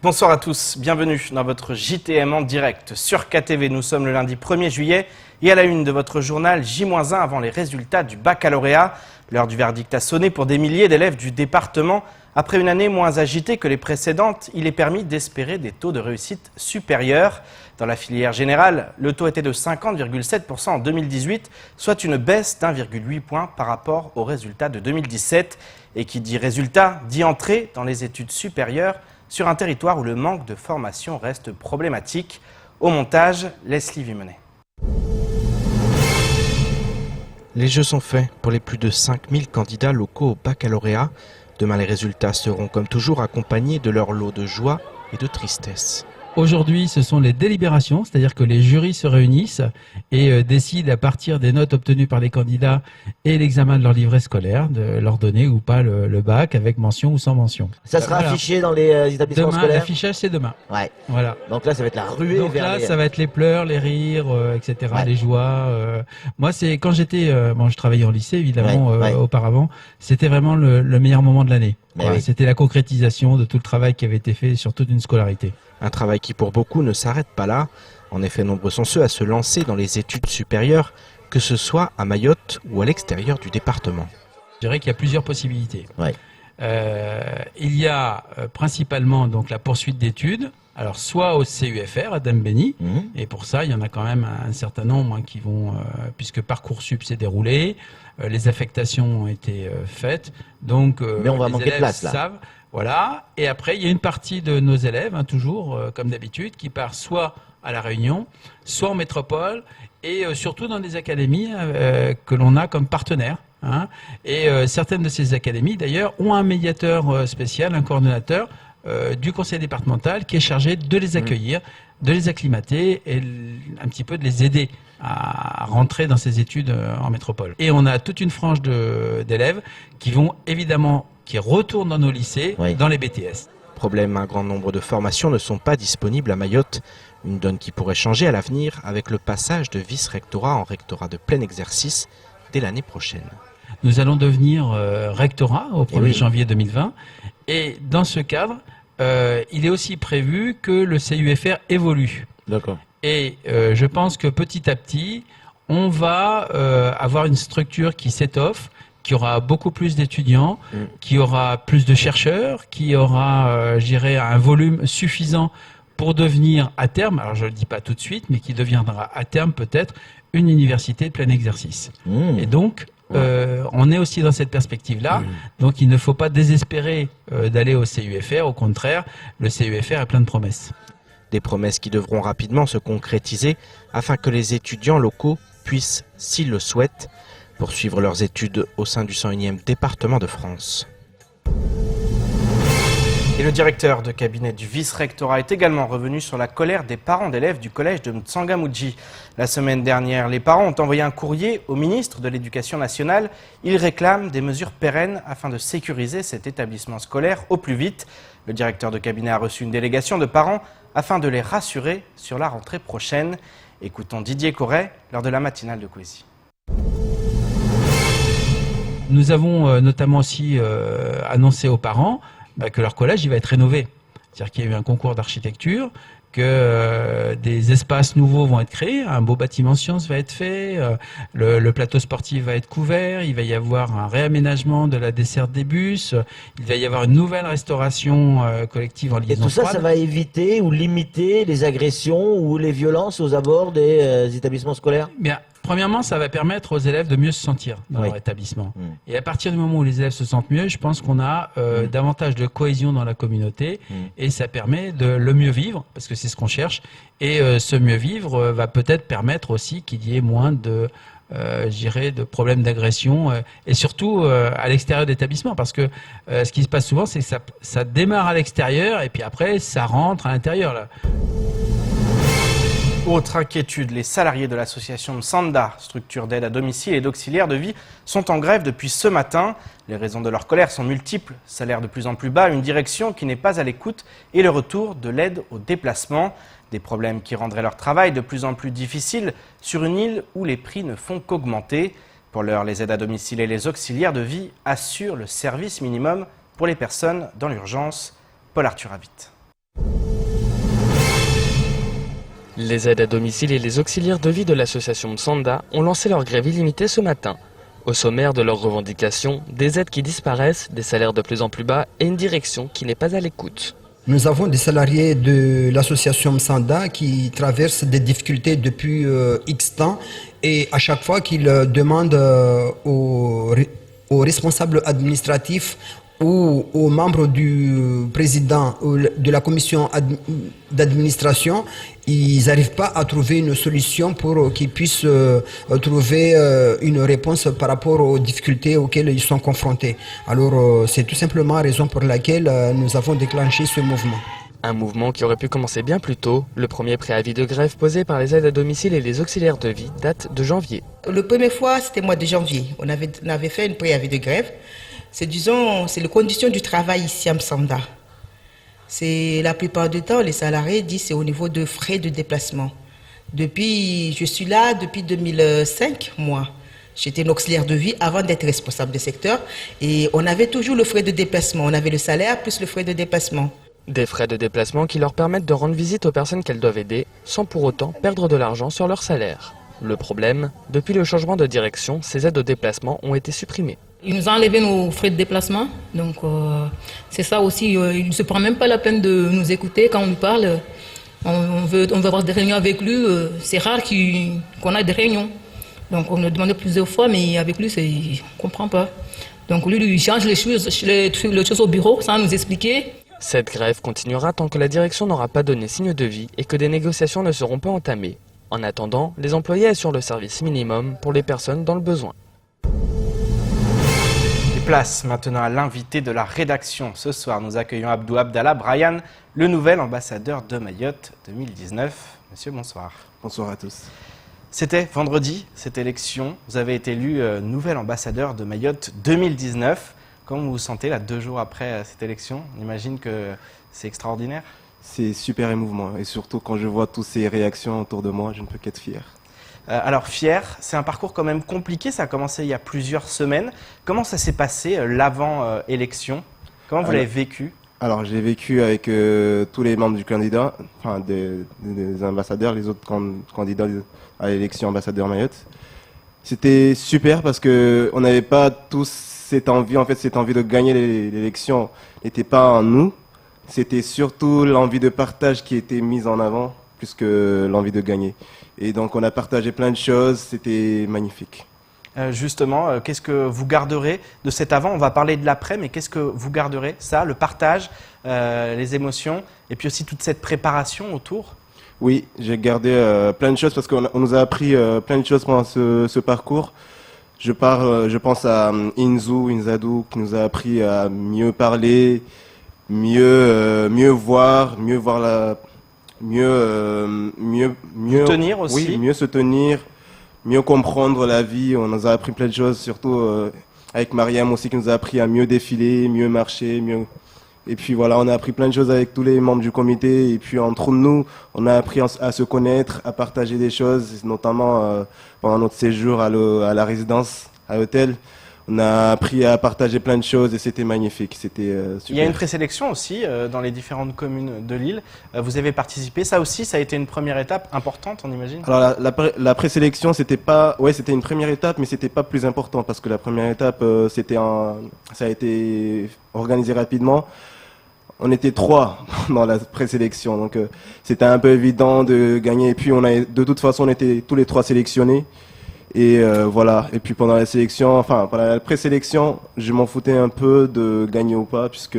Bonsoir à tous, bienvenue dans votre JTM en direct sur KTV. Nous sommes le lundi 1er juillet et à la une de votre journal J-1 avant les résultats du baccalauréat. L'heure du verdict a sonné pour des milliers d'élèves du département. Après une année moins agitée que les précédentes, il est permis d'espérer des taux de réussite supérieurs. Dans la filière générale, le taux était de 50,7% en 2018, soit une baisse d'1,8 point par rapport aux résultats de 2017. Et qui dit résultat, dit entrée dans les études supérieures sur un territoire où le manque de formation reste problématique. Au montage, Leslie Vimenet. Les jeux sont faits pour les plus de 5000 candidats locaux au baccalauréat. Demain, les résultats seront comme toujours accompagnés de leur lot de joie et de tristesse. Aujourd'hui, ce sont les délibérations, c'est-à-dire que les jurys se réunissent et décident à partir des notes obtenues par les candidats et l'examen de leur livret scolaire, de leur donner ou pas le bac avec mention ou sans mention. Ça sera affiché dans les établissements scolaires. L'affichage, c'est demain. Ouais. Voilà. Donc là, ça va être la ruée. Donc là, ça va être les pleurs, les rires, etc., ouais. Les joies. Moi, c'est quand j'étais, je travaillais en lycée évidemment auparavant. C'était vraiment le meilleur moment de l'année. Oui. C'était la concrétisation de tout le travail qui avait été fait sur toute une scolarité. Un travail qui pour beaucoup ne s'arrête pas là. En effet, nombreux sont ceux à se lancer dans les études supérieures, que ce soit à Mayotte ou à l'extérieur du département. Je dirais qu'il y a plusieurs possibilités. Ouais. Il y a principalement donc la poursuite d'études, alors soit au CUFR à Dembéni, et pour ça il y en a quand même un certain nombre qui vont, puisque Parcoursup s'est déroulé, les affectations ont été faites, donc mais on va manquer de place là. Savent, voilà. Et après, il y a une partie de nos élèves, toujours, comme d'habitude, qui part soit à La Réunion, soit en métropole, et surtout dans des académies que l'on a comme partenaires. Et certaines de ces académies, d'ailleurs, ont un médiateur spécial, un coordonnateur du conseil départemental qui est chargé de les accueillir, de les acclimater et un petit peu de les aider à rentrer dans ces études en métropole. Et on a toute une frange d'élèves qui vont évidemment qui retournent dans nos lycées, dans les BTS. Problème, un grand nombre de formations ne sont pas disponibles à Mayotte. Une donne qui pourrait changer à l'avenir avec le passage de vice-rectorat en rectorat de plein exercice dès l'année prochaine. Nous allons devenir rectorat au 1er janvier 2020. Et dans ce cadre, il est aussi prévu que le CUFR évolue. D'accord. Et je pense que petit à petit, on va avoir une structure qui s'étoffe, qui aura beaucoup plus d'étudiants, qui aura plus de chercheurs, qui aura, je dirais, un volume suffisant pour devenir à terme, alors je ne le dis pas tout de suite, mais qui deviendra à terme peut-être une université de plein exercice. Et donc, on est aussi dans cette perspective-là, donc il ne faut pas désespérer d'aller au CUFR, au contraire, le CUFR a plein de promesses. Des promesses qui devront rapidement se concrétiser afin que les étudiants locaux puissent, s'ils le souhaitent, poursuivre leurs études au sein du 101e département de France. Et le directeur de cabinet du vice-rectorat est également revenu sur la colère des parents d'élèves du collège de Mtsangamouji. La semaine dernière, les parents ont envoyé un courrier au ministre de l'Éducation nationale. Ils réclament des mesures pérennes afin de sécuriser cet établissement scolaire au plus vite. Le directeur de cabinet a reçu une délégation de parents afin de les rassurer sur la rentrée prochaine. Écoutons Didier Corret lors de la matinale de Coésie. Nous avons notamment aussi annoncé aux parents que leur collège il va être rénové. C'est-à-dire qu'il y a eu un concours d'architecture, que des espaces nouveaux vont être créés, un beau bâtiment sciences va être fait, le plateau sportif va être couvert, il va y avoir un réaménagement de la desserte des bus, il va y avoir une nouvelle restauration collective en liaison. Et tout ça, ça va éviter ou limiter les agressions ou les violences aux abords des établissements scolaires ? Bien. Premièrement, ça va permettre aux élèves de mieux se sentir dans leur établissement. Et à partir du moment où les élèves se sentent mieux, je pense qu'on a davantage de cohésion dans la communauté et ça permet de le mieux vivre, parce que c'est ce qu'on cherche. Et ce mieux vivre va peut-être permettre aussi qu'il y ait moins de, de problèmes d'agression et surtout à l'extérieur de l'établissement. Parce que ce qui se passe souvent, c'est que ça démarre à l'extérieur et puis après, ça rentre à l'intérieur, là. Autre inquiétude, les salariés de l'association Msanda, structure d'aide à domicile et d'auxiliaire de vie, sont en grève depuis ce matin. Les raisons de leur colère sont multiples. Salaire de plus en plus bas, une direction qui n'est pas à l'écoute et le retour de l'aide au déplacement. Des problèmes qui rendraient leur travail de plus en plus difficile sur une île où les prix ne font qu'augmenter. Pour l'heure, les aides à domicile et les auxiliaires de vie assurent le service minimum pour les personnes dans l'urgence. Paul Arthur Avit. Les aides à domicile et les auxiliaires de vie de l'association Msanda ont lancé leur grève illimitée ce matin. Au sommaire de leurs revendications, des aides qui disparaissent, des salaires de plus en plus bas et une direction qui n'est pas à l'écoute. Nous avons des salariés de l'association Msanda qui traversent des difficultés depuis X temps et à chaque fois qu'ils demandent aux responsables administratifs ou aux membres du président ou de la commission d'administration, ils n'arrivent pas à trouver une solution pour qu'ils puissent trouver une réponse par rapport aux difficultés auxquelles ils sont confrontés. Alors c'est tout simplement la raison pour laquelle nous avons déclenché ce mouvement. Un mouvement qui aurait pu commencer bien plus tôt. Le premier préavis de grève posé par les aides à domicile et les auxiliaires de vie date de janvier. La première fois, c'était le mois de janvier. On avait fait un préavis de grève. C'est les conditions du travail ici à Msanda. C'est la plupart du temps, les salariés disent c'est au niveau de frais de déplacement. Je suis là depuis 2005, moi. J'étais une auxiliaire de vie avant d'être responsable de secteur. Et on avait toujours le frais de déplacement. On avait le salaire plus le frais de déplacement. Des frais de déplacement qui leur permettent de rendre visite aux personnes qu'elles doivent aider, sans pour autant perdre de l'argent sur leur salaire. Le problème, depuis le changement de direction, ces aides au déplacement ont été supprimées. Ils nous ont enlevé nos frais de déplacement, donc c'est ça aussi. Il ne se prend même pas la peine de nous écouter quand on lui parle. On veut avoir des réunions avec lui. C'est rare qu'on ait des réunions. Donc on a demandé plusieurs fois, mais avec lui, il ne comprend pas. Donc lui, il change les choses au bureau sans nous expliquer. Cette grève continuera tant que la direction n'aura pas donné signe de vie et que des négociations ne seront pas entamées. En attendant, les employés assurent le service minimum pour les personnes dans le besoin. Place maintenant à l'invité de la rédaction. Ce soir, nous accueillons Abdou Abdallah Brian, le nouvel ambassadeur de Mayotte 2019. Monsieur, bonsoir. Bonsoir à tous. C'était vendredi, cette élection. Vous avez été élu nouvel ambassadeur de Mayotte 2019. Comment vous vous sentez là, 2 jours après cette élection? On imagine que c'est extraordinaire. C'est super émouvant et surtout quand je vois toutes ces réactions autour de moi, je ne peux qu'être fier. Alors fier, c'est un parcours quand même compliqué, ça a commencé il y a plusieurs semaines. Comment ça s'est passé l'avant-élection? Comment vous l'avez vécu? Alors j'ai vécu avec tous les membres du candidat, enfin des ambassadeurs, les autres candidats à l'élection ambassadeur Mayotte. C'était super parce que on n'avait pas tous cette envie, cette envie de gagner l'élection n'était pas en nous. C'était surtout l'envie de partage qui était mise en avant plus que l'envie de gagner. Et donc on a partagé plein de choses, c'était magnifique. Justement, qu'est-ce que vous garderez de cet avant? On va parler de l'après, mais qu'est-ce que vous garderez? Ça, le partage, les émotions, et puis aussi toute cette préparation autour? Oui, j'ai gardé plein de choses parce qu'on nous a appris plein de choses pendant ce parcours. Je pense à Inzadou, qui nous a appris à mieux parler, mieux voir mieux tenir aussi. Oui, mieux se tenir, mieux comprendre la vie. On nous a appris plein de choses, surtout avec Mariam aussi qui nous a appris à mieux défiler, mieux marcher, mieux. Et puis voilà, on a appris plein de choses avec tous les membres du comité. Et puis entre nous, on a appris à se connaître, à partager des choses, notamment pendant notre séjour à la résidence, à l'hôtel. On a appris à partager plein de choses et c'était magnifique. C'était super. Il y a une présélection aussi dans les différentes communes de l'île. Vous avez participé. Ça aussi, ça a été une première étape importante, on imagine? Alors la présélection, c'était une première étape, mais c'était pas plus important parce que la première étape, ça a été organisé rapidement. On était 3 dans la présélection, donc c'était un peu évident de gagner. Et puis de toute façon, on était tous les 3 sélectionnés. Et voilà. Et puis pendant la présélection, je m'en foutais un peu de gagner ou pas, puisque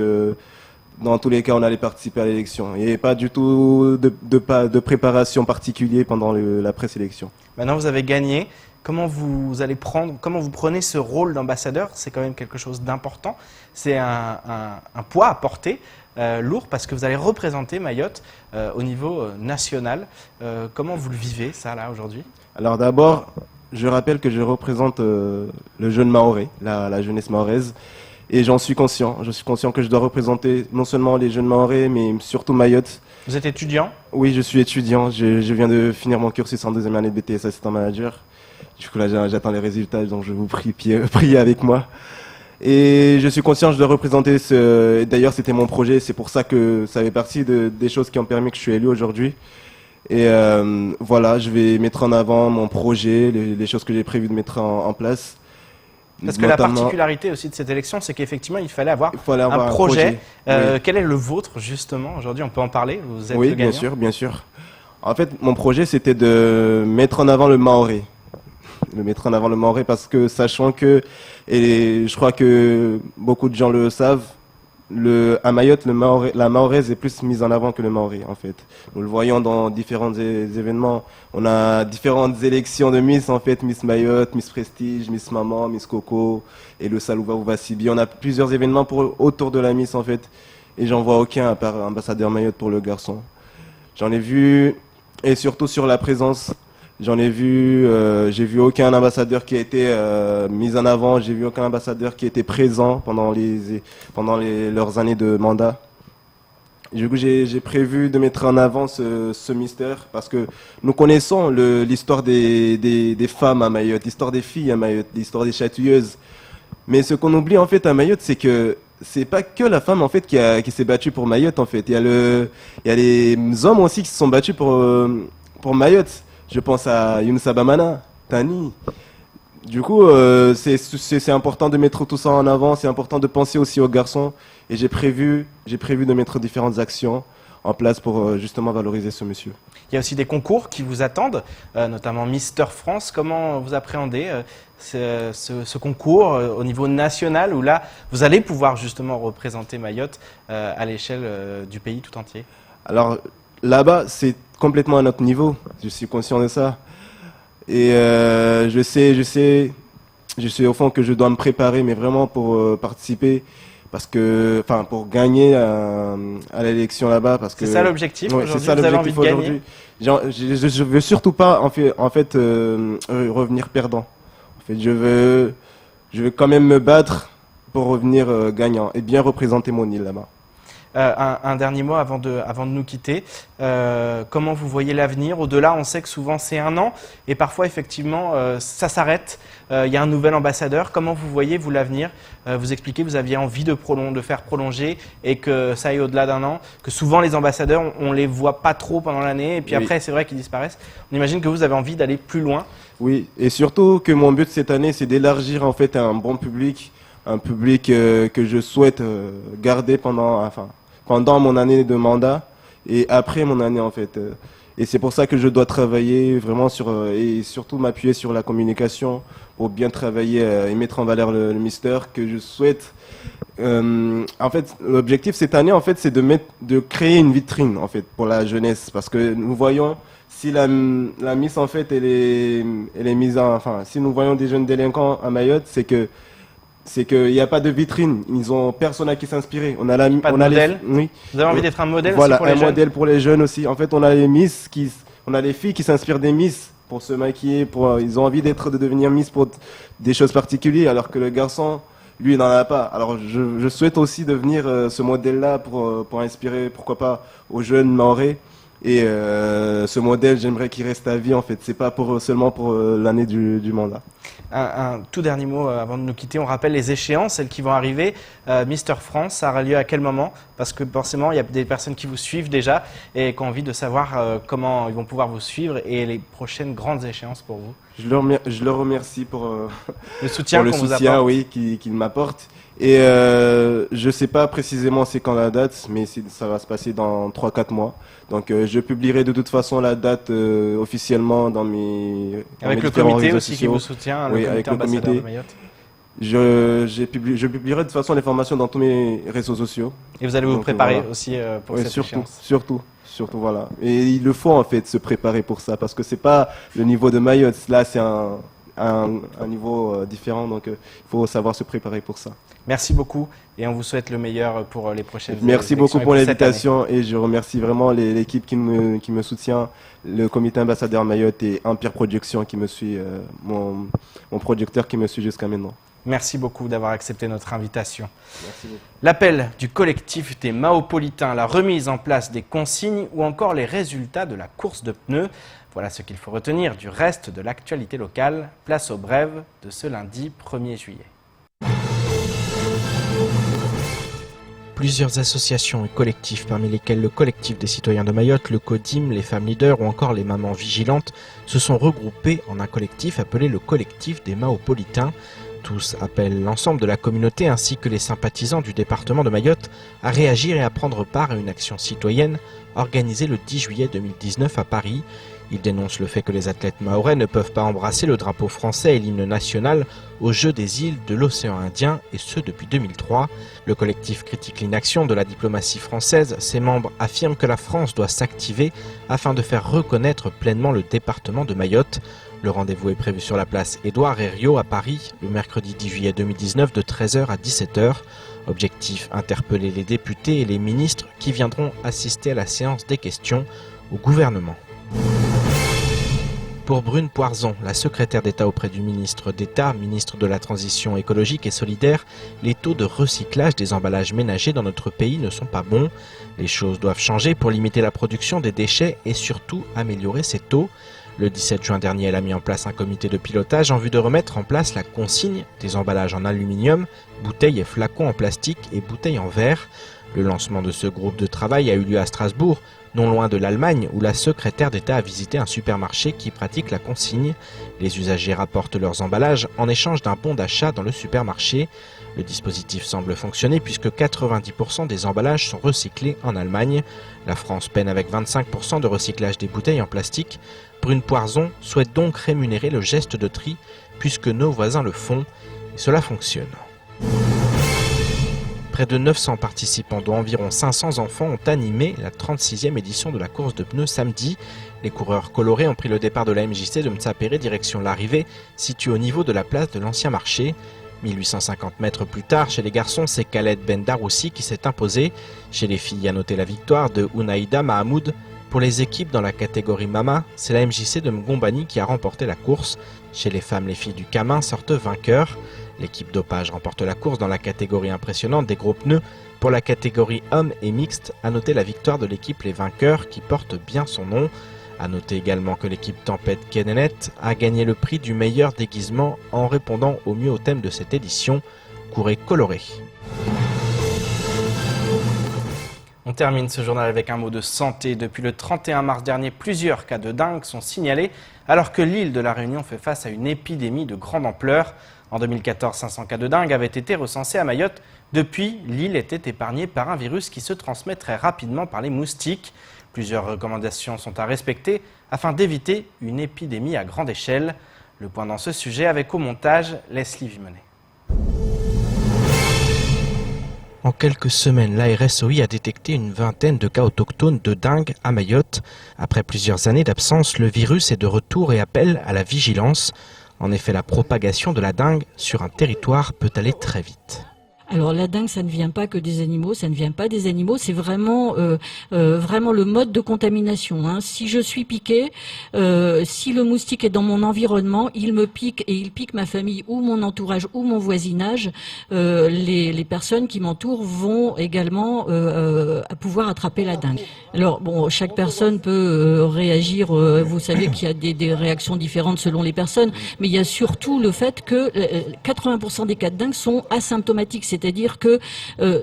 dans tous les cas, on allait participer à l'élection. Il n'y avait pas du tout de préparation particulière pendant la présélection. Maintenant, vous avez gagné. Comment vous prenez ce rôle d'ambassadeur? C'est quand même quelque chose d'important. C'est un poids à porter, lourd, parce que vous allez représenter Mayotte au niveau national. Comment vous le vivez, ça, là, aujourd'hui? Alors d'abord, je rappelle que je représente le jeune Mahorais, la jeunesse mahoraise, et j'en suis conscient. Je suis conscient que je dois représenter non seulement les jeunes Mahorais, mais surtout Mayotte. Vous êtes étudiant? Oui, je suis étudiant. Je viens de finir mon cursus en 2e année de BTS Assistant Manager. Du coup, là, j'attends les résultats, donc je vous prie, priez avec moi. Et je suis conscient que je dois représenter D'ailleurs, c'était mon projet, c'est pour ça que ça fait partie des choses qui ont permis que je suis élu aujourd'hui. Et voilà, je vais mettre en avant mon projet, les choses que j'ai prévu de mettre en place. Parce que la Notamment- particularité aussi de cette élection, c'est qu'effectivement, il fallait avoir Il fallait avoir un projet. Oui. Quel est le vôtre, justement, aujourd'hui? On peut en parler? Vous êtes Oui, le bien gagnant. sûr, bien sûr. En fait, mon projet, c'était de mettre en avant le Maoré. De mettre en avant le Maoré parce que, sachant que, et je crois que beaucoup de gens le savent, à Mayotte, la Mahoraise est plus mise en avant que le Maoré, en fait. Nous le voyons dans différents événements. On a différentes élections de Miss, en fait, Miss Mayotte, Miss Prestige, Miss Maman, Miss Coco, et le Salouva Ouva Sibi. On a plusieurs événements autour de la Miss, en fait. Et j'en vois aucun à part ambassadeur Mayotte pour le garçon. J'en ai vu, et surtout sur la présence, j'en ai vu, j'ai vu aucun ambassadeur qui a été mis en avant, j'ai vu aucun ambassadeur qui était présent pendant leurs années de mandat. Du coup, j'ai prévu de mettre en avant ce mystère parce que nous connaissons l'histoire des femmes à Mayotte, l'histoire des filles à Mayotte, l'histoire des chatouilleuses. Mais ce qu'on oublie en fait à Mayotte, c'est que c'est pas que la femme en fait qui s'est battue pour Mayotte en fait. Il y a les hommes aussi qui se sont battus pour Mayotte. Je pense à Younous Abamana, Tani. Du coup, c'est important de mettre tout ça en avant. C'est important de penser aussi aux garçons. Et j'ai prévu de mettre différentes actions en place pour justement valoriser ce monsieur. Il y a aussi des concours qui vous attendent, notamment Mister France. Comment vous appréhendez ce concours au niveau national où là, vous allez pouvoir justement représenter Mayotte à l'échelle du pays tout entier? Alors là-bas, c'est complètement à notre niveau. Je suis conscient de ça. Et je sais au fond que je dois me préparer, mais vraiment pour participer. Pour gagner à l'élection là-bas, parce que C'est ça l'objectif ouais, aujourd'hui. c'est ça vous avez envie l'objectif de gagner? aujourd'hui. Je veux surtout pas revenir perdant. En fait, je veux quand même me battre pour revenir gagnant et bien représenter mon île là-bas. Un dernier mot avant de nous quitter. Comment vous voyez l'avenir? Au-delà, on sait que souvent c'est un an et parfois effectivement ça s'arrête. Il y a un nouvel ambassadeur. Comment vous voyez vous l'avenir? Vous expliquez que vous aviez envie de faire prolonger et que ça aille au-delà d'un an. Que souvent les ambassadeurs, on les voit pas trop pendant l'année et puis Oui. après c'est vrai qu'ils disparaissent. On imagine que vous avez envie d'aller plus loin. Oui, et surtout que mon but cette année, c'est d'élargir en fait un bon public, un public que je souhaite garder pendant mon année de mandat et après mon année en fait. Et c'est pour ça que je dois travailler vraiment et surtout m'appuyer sur la communication pour bien travailler et mettre en valeur le mystère que je souhaite. En fait, l'objectif cette année en fait, c'est de créer une vitrine en fait pour la jeunesse parce que nous voyons si la Miss en fait elle est mise si nous voyons des jeunes délinquants à Mayotte, c'est qu'il n'y a pas de vitrine. Ils ont personne à qui s'inspirer. Pas de modèle. Oui. Vous avez envie d'être un modèle Voilà, aussi pour les un jeunes? modèle pour les jeunes aussi. En fait, on a les filles qui s'inspirent des Miss pour se maquiller. Ils ont envie de devenir Miss pour des choses particulières, alors que le garçon, lui, il n'en a pas. Alors, je souhaite aussi devenir ce modèle-là pour inspirer, pourquoi pas, aux jeunes Mahorais. Et ce modèle, j'aimerais qu'il reste à vie, en fait. C'est pas seulement pour l'année du mandat. Un tout dernier mot avant de nous quitter. On rappelle les échéances, celles qui vont arriver. Mister France, ça aura lieu à quel moment? Parce que forcément, il y a des personnes qui vous suivent déjà et qui ont envie de savoir comment ils vont pouvoir vous suivre et les prochaines grandes échéances pour vous. Je leur remercie pour Le soutien pour le qu'on vous soutien, apporte. oui, qu'ils m'apportent. Et je sais pas précisément c'est quand la date, mais ça va se passer dans 3-4 mois. Donc je publierai de toute façon la date officiellement dans mes Avec le différents comité réseaux aussi qui sociaux. vous soutient, Oui, le avec comité le ambassadeur comité. de Mayotte. Je publierai de toute façon l'information dans tous mes réseaux sociaux. Et vous allez vous Donc, préparer voilà. aussi pour Ouais, cette échéance. surtout, voilà. Et il le faut en fait se préparer pour ça, parce que c'est pas le niveau de Mayotte, là c'est un niveau différent, donc il faut savoir se préparer pour ça. Merci beaucoup et on vous souhaite le meilleur pour les prochaines Merci élections beaucoup et pour cette année. l'invitation et je remercie vraiment l'équipe qui me soutient, le comité ambassadeur Mayotte et Empire Production qui me suit, mon producteur qui me suit jusqu'à maintenant. Merci beaucoup d'avoir accepté notre invitation. Merci beaucoup. L'appel du collectif des Mahopolitains, la remise en place des consignes ou encore les résultats de la course de pneus. Voilà ce qu'il faut retenir du reste de l'actualité locale. Place aux brèves de ce lundi 1er juillet. Plusieurs associations et collectifs, parmi lesquels le collectif des citoyens de Mayotte, le CODIM, les femmes leaders ou encore les mamans vigilantes, se sont regroupés en un collectif appelé le collectif des Maopolitains. Tous appellent l'ensemble de la communauté ainsi que les sympathisants du département de Mayotte à réagir et à prendre part à une action citoyenne organisée le 10 juillet 2019 à Paris. Ils dénoncent le fait que les athlètes mahorais ne peuvent pas embrasser le drapeau français et l'hymne national aux Jeux des îles de l'océan Indien, et ce depuis 2003. Le collectif critique l'inaction de la diplomatie française. Ses membres affirment que la France doit s'activer afin de faire reconnaître pleinement le département de Mayotte. Le rendez-vous est prévu sur la place Édouard Herriot à Paris, le mercredi 10 juillet 2019 de 13h à 17h. Objectif, interpeller les députés et les ministres qui viendront assister à la séance des questions au gouvernement. Pour Brune Poirson, la secrétaire d'État auprès du ministre d'État, ministre de la Transition écologique et solidaire, les taux de recyclage des emballages ménagers dans notre pays ne sont pas bons. Les choses doivent changer pour limiter la production des déchets et surtout améliorer ces taux. Le 17 juin dernier, elle a mis en place un comité de pilotage en vue de remettre en place la consigne des emballages en aluminium, bouteilles et flacons en plastique et bouteilles en verre. Le lancement de ce groupe de travail a eu lieu à Strasbourg, non loin de l'Allemagne, où la secrétaire d'État a visité un supermarché qui pratique la consigne. Les usagers rapportent leurs emballages en échange d'un bon d'achat dans le supermarché. Le dispositif semble fonctionner puisque 90% des emballages sont recyclés en Allemagne. La France peine avec 25% de recyclage des bouteilles en plastique. Brune Poirson souhaite donc rémunérer le geste de tri puisque nos voisins le font et cela fonctionne. Près de 900 participants, dont environ 500 enfants, ont animé la 36e édition de la course de pneus samedi. Les coureurs colorés ont pris le départ de la MJC de Mtsapéré direction l'arrivée, située au niveau de la place de l'Ancien Marché. 1850 mètres plus tard, chez les garçons, c'est Khaled Ben Daroussi qui s'est imposé. Chez les filles, à noter la victoire de Ounaïda Mahamoud. Pour les équipes dans la catégorie Mama, c'est la MJC de Mgombani qui a remporté la course. Chez les femmes, les filles du Camin sortent vainqueurs. L'équipe dopage remporte la course dans la catégorie impressionnante des gros pneus. Pour la catégorie hommes et mixte, à noter la victoire de l'équipe Les Vainqueurs qui porte bien son nom. À noter également que l'équipe Tempête Kenenet a gagné le prix du meilleur déguisement en répondant au mieux au thème de cette édition, courez coloré. On termine ce journal avec un mot de santé. Depuis le 31 mars dernier, plusieurs cas de dengue sont signalés alors que l'île de la Réunion fait face à une épidémie de grande ampleur. En 2014, 500 cas de dengue avaient été recensés à Mayotte. Depuis, l'île était épargnée par un virus qui se transmet très rapidement par les moustiques. Plusieurs recommandations sont à respecter afin d'éviter une épidémie à grande échelle. Le point dans ce sujet avec au montage Leslie Vimonet. En quelques semaines, la RSOI a détecté une vingtaine de cas autochtones de dengue à Mayotte. Après plusieurs années d'absence, le virus est de retour et appelle à la vigilance. En effet, la propagation de la dengue sur un territoire peut aller très vite. Alors la dengue, ça ne vient pas que des animaux, ça ne vient pas des animaux, c'est vraiment vraiment le mode de contamination. Hein. Si je suis piqué, si le moustique est dans mon environnement, il me pique et il pique ma famille ou mon entourage ou mon voisinage, les personnes qui m'entourent vont également pouvoir attraper la dengue. Alors bon, chaque personne peut réagir, vous savez qu'il y a des réactions différentes selon les personnes, mais il y a surtout le fait que 80% des cas de dengue sont asymptomatiques. C'est-à-dire que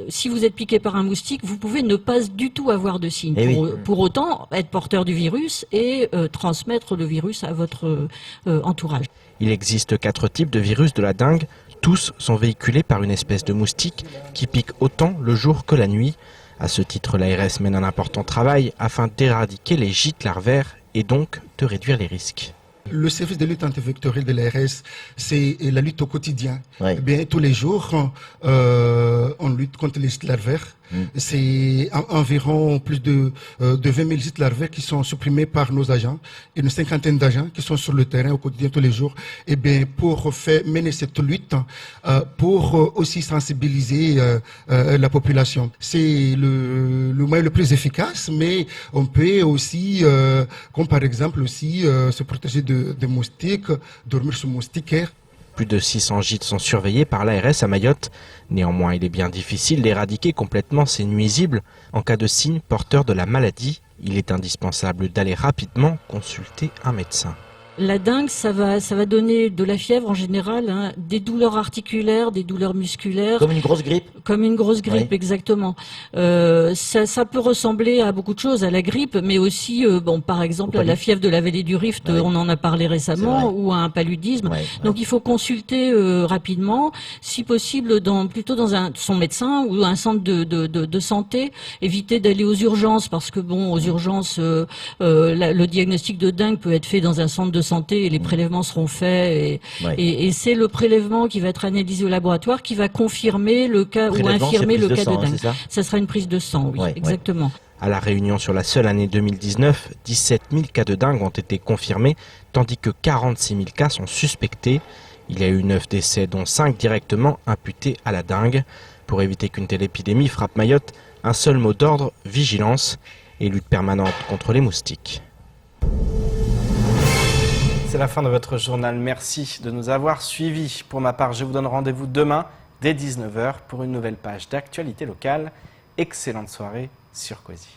si vous êtes piqué par un moustique, vous pouvez ne pas du tout avoir de signes. Pour autant, être porteur du virus et transmettre le virus à votre entourage. Il existe 4 types de virus de la dengue. Tous sont véhiculés par une espèce de moustique qui pique autant le jour que la nuit. À ce titre, l'ARS mène un important travail afin d'éradiquer les gîtes larvaires et donc de réduire les risques. Le service de lutte antivectorielle de l'ARS, c'est la lutte au quotidien. Ouais. Eh bien, tous les jours, on lutte contre les gîtes larvaires. C'est environ plus de 20 000 gîtes larvaires qui sont supprimés par nos agents et une cinquantaine d'agents qui sont sur le terrain au quotidien tous les jours. Eh bien, pour mener cette lutte, pour aussi sensibiliser la population. C'est le moyen le plus efficace, mais on peut aussi, comme par exemple aussi, se protéger de moustiques, dormir sous moustiquaire. Plus de 600 gîtes sont surveillés par l'ARS à Mayotte. Néanmoins, il est bien difficile d'éradiquer complètement ces nuisibles. En cas de signe porteur de la maladie, il est indispensable d'aller rapidement consulter un médecin. La dengue, ça va donner de la fièvre en général, hein, des douleurs articulaires, des douleurs musculaires. Comme une grosse grippe. Comme une grosse grippe, Oui. exactement. Ça peut ressembler à beaucoup de choses, à la grippe, mais aussi, par exemple, à la fièvre de la vallée du Rift, Oui. on en a parlé récemment, vrai. ou à un paludisme. Ouais, ouais. Donc il faut consulter rapidement, si possible, plutôt dans son médecin ou un centre de santé. Éviter d'aller aux urgences, parce que aux urgences, le diagnostic de dengue peut être fait dans un centre de santé et les prélèvements seront faits. Et c'est le prélèvement qui va être analysé au laboratoire qui va confirmer le cas ou Prélèvement, infirmer c'est le prise de cas de sang, dengue. c'est ça Ça sera une prise de sang, oui, Ouais, exactement. À La Réunion, sur la seule année 2019, 17 000 cas de dengue ont été confirmés, tandis que 46 000 cas sont suspectés. Il y a eu 9 décès, dont 5 directement imputés à la dengue. Pour éviter qu'une telle épidémie frappe Mayotte, un seul mot d'ordre, vigilance et lutte permanente contre les moustiques. C'est la fin de votre journal. Merci de nous avoir suivis. Pour ma part, je vous donne rendez-vous demain dès 19h pour une nouvelle page d'actualité locale. Excellente soirée sur Cozy.